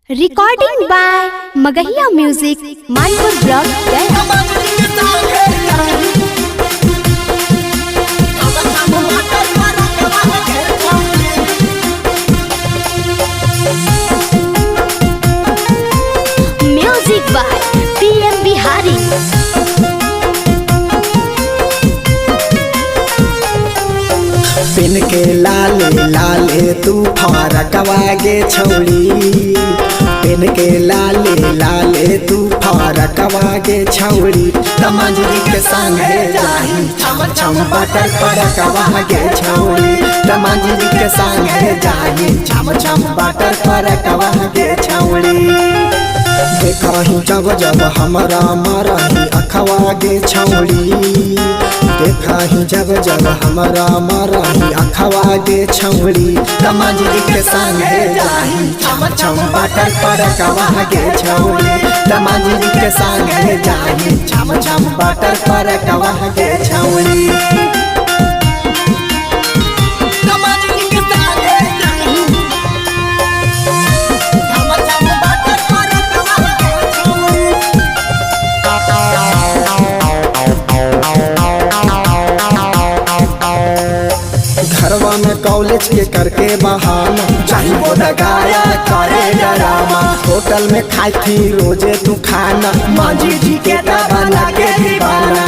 Recording by Magahiya music Manpur block music by PM Bihari. पिन के लाले लाले तू फरकवा गे छौड़ी, पिन के लाले लाले तू फरकवा गे छौड़ी, तमंजरी के संगे जाही छम छम बटर फरकवा गे छौड़ी, तमंजरी के संगे जाही छम छम बटर फरकवा गे छौड़ी। देखही जब जब हमरा मरही अखवा गे छौड़ी, देखही जब जब हमरा मरही अखवा गे छौड़ी, तमंजरी के संगे जाही छम छम बटर फरकवा गे छौड़ी, तमंजरी के संगे जाही छम छम बटर फरकवा गे छौड़ी। घरवा में कॉलेज के करके बहाना चाही वो लगाया करे डरामा, होटल में खाई थी रोजे तू खाना, मांझी जी के बना के दीवाना।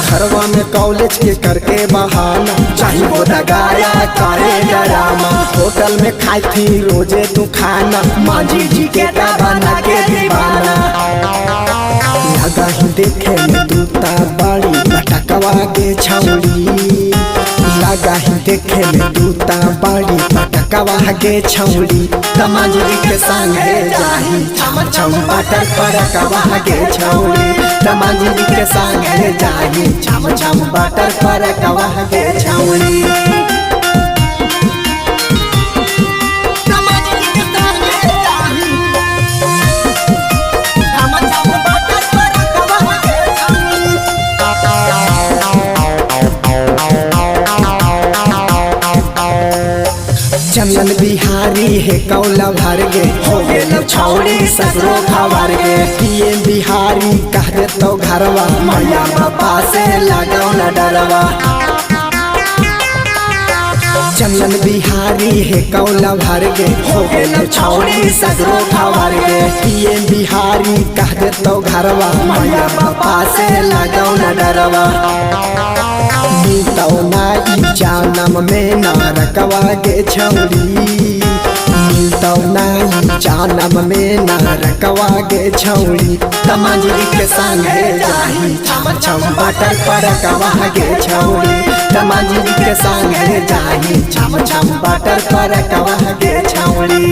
घरवा में कॉलेज के करके बहाना चाही वो लगाया करे डरामा, होटल में खाई थी रोजे तू खाना, मांझी जी के बना के दीवाना। लगा ही देखे में दूता बड़ी पटकवा गे छौड़ी, लगा ही देखे में दूता बड़ी पटकवा गे छौड़ी, तमंजरी के संगे जाही छम छम बटर फरकवा गे छौड़ी, तमंजरी के संगे जाही छम छम बटर फरकवा गे छौड़ी। चंदन बिहारी है कौला भर गे, हो गेल छौड़ी सगरो खबर गे, पीएम बिहारी कह दे तो घरवा, मैया बापा से लगाओ न डरवा। चंदन बिहारी है कौला भर गे, हो गेल छौड़ी सगरो खबर गे, पीएम बिहारी कह दे तो घरवा, मैया बापा से लगाओ न डरवा। मिलतौ नाई जानम में नारकवा गे छौड़ी, मिलतौ नाई जानम में नारकवा गे छौड़ी, तमंजरी के संगे जाही छम छम बटर फरकवा गे छौड़ी, तमंजरी के संगे जाही छम छम बटर फरकवा गे छौड़ी।